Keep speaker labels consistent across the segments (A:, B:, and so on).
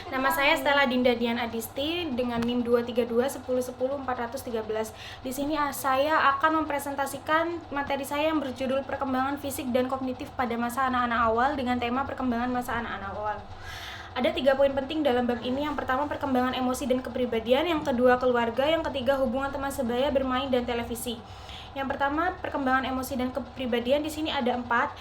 A: Nama saya Stella Dinda Dian Adisti dengan NIM 232 1010 413. Di sini saya akan mempresentasikan materi saya yang berjudul Perkembangan Fisik dan Kognitif pada Masa Anak-anak Awal dengan tema Perkembangan Masa Anak-anak Awal. Ada 3 poin penting dalam bab ini. Yang pertama, perkembangan emosi dan kepribadian. Yang kedua, keluarga. Yang ketiga, hubungan teman sebaya, bermain, dan televisi. Yang pertama, perkembangan emosi dan kepribadian. Di sini ada 4: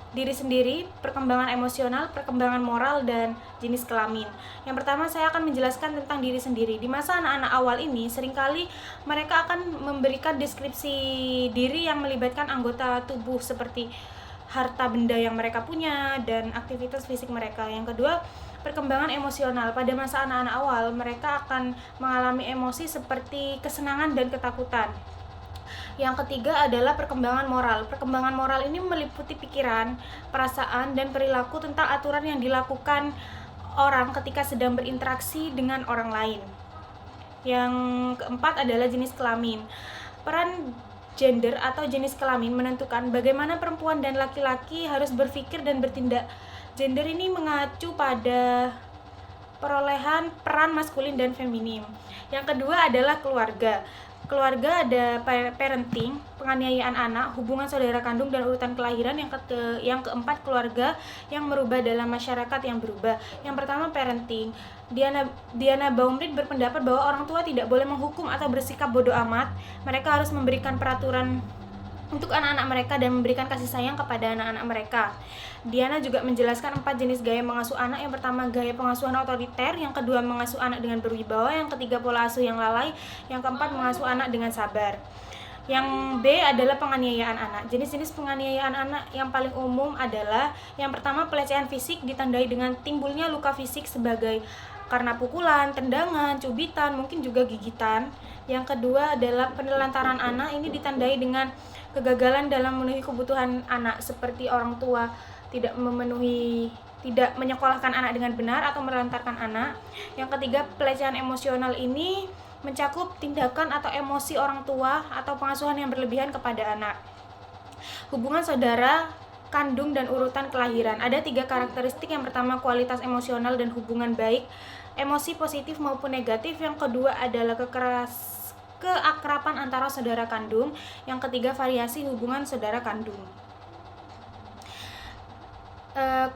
A: diri sendiri, perkembangan emosional, perkembangan moral, dan jenis kelamin. Yang pertama, saya akan menjelaskan tentang diri sendiri. Di masa anak-anak awal ini, seringkali mereka akan memberikan deskripsi diri yang melibatkan anggota tubuh seperti harta benda yang mereka punya dan aktivitas fisik mereka. Yang kedua, perkembangan emosional. Pada masa anak-anak awal, mereka akan mengalami emosi seperti kesenangan dan ketakutan. Yang ketiga adalah perkembangan moral. Perkembangan moral ini meliputi pikiran, perasaan, dan perilaku tentang aturan yang dilakukan orang ketika sedang berinteraksi dengan orang lain. Yang keempat adalah jenis kelamin. Peran gender atau jenis kelamin menentukan bagaimana perempuan dan laki-laki harus berpikir dan bertindak. Gender ini mengacu pada perolehan peran maskulin dan feminim. Yang kedua adalah keluarga. Keluarga ada parenting, penganiayaan anak, hubungan saudara kandung, dan urutan kelahiran. Yang keempat, keluarga yang merubah dalam masyarakat yang berubah. Yang pertama, parenting. Diana Baumriet berpendapat bahwa orang tua tidak boleh menghukum atau bersikap bodoh amat. Mereka harus memberikan peraturan untuk anak-anak mereka dan memberikan kasih sayang kepada anak-anak mereka. Diana juga menjelaskan 4 jenis gaya mengasuh anak. Yang pertama, gaya pengasuhan otoriter. Yang kedua, mengasuh anak dengan berwibawa. Yang ketiga, pola asuh yang lalai. Yang keempat, mengasuh anak dengan sabar. Yang B adalah penganiayaan anak. Jenis-jenis penganiayaan anak yang paling umum adalah: yang pertama, pelecehan fisik ditandai dengan timbulnya luka fisik sebagai karena pukulan, tendangan, cubitan, mungkin juga gigitan. Yang kedua adalah penelantaran anak. Ini ditandai dengan kegagalan dalam memenuhi kebutuhan anak, seperti orang tua tidak menyekolahkan anak dengan benar atau menelantarkan anak. Yang ketiga, pelecehan emosional ini mencakup tindakan atau emosi orang tua atau pengasuhan yang berlebihan kepada anak. Hubungan saudara kandung dan urutan kelahiran. Ada 3 karakteristik. Yang pertama, kualitas emosional dan hubungan baik, emosi positif maupun negatif. Yang kedua adalah keakraban antara saudara kandung. Yang ketiga, variasi hubungan saudara kandung.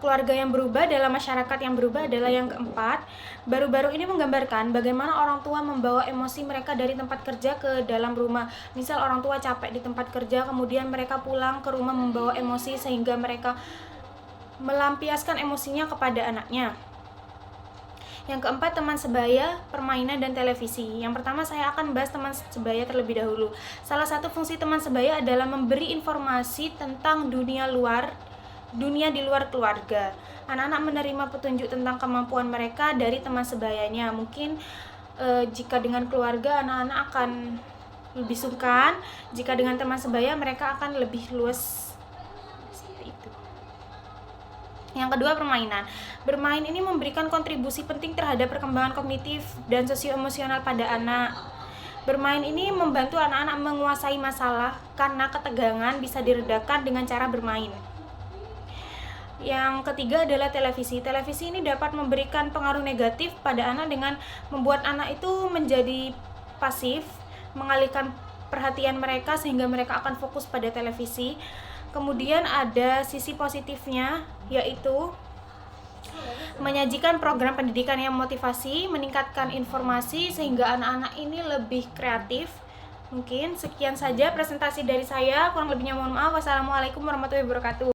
A: Keluarga yang berubah dalam masyarakat yang berubah adalah yang keempat. Baru-baru ini menggambarkan bagaimana orang tua membawa emosi mereka dari tempat kerja ke dalam rumah. Misal orang tua capek di tempat kerja, kemudian mereka pulang ke rumah membawa emosi sehingga mereka melampiaskan emosinya kepada anaknya. Yang keempat, teman sebaya, permainan, dan televisi. Yang pertama, saya akan bahas teman sebaya terlebih dahulu. Salah satu fungsi teman sebaya adalah memberi informasi tentang dunia di luar keluarga. Anak-anak menerima petunjuk tentang kemampuan mereka dari teman sebayanya. Mungkin jika dengan keluarga, anak-anak akan lebih sungkan. Jika dengan teman sebaya, mereka akan lebih luas. Seperti itu. Yang kedua, permainan. Bermain ini memberikan kontribusi penting terhadap perkembangan kognitif dan sosio-emosional pada anak. Bermain ini membantu anak-anak menguasai masalah karena ketegangan bisa diredakan dengan cara bermain. Yang ketiga adalah televisi. Televisi ini dapat memberikan pengaruh negatif pada anak dengan membuat anak itu menjadi pasif, mengalihkan perhatian mereka sehingga mereka akan fokus pada televisi. Kemudian ada sisi positifnya, yaitu menyajikan program pendidikan yang motivasi, meningkatkan informasi sehingga anak-anak ini lebih kreatif. Mungkin sekian saja presentasi dari saya, kurang lebihnya mohon maaf. Wassalamualaikum warahmatullahi wabarakatuh.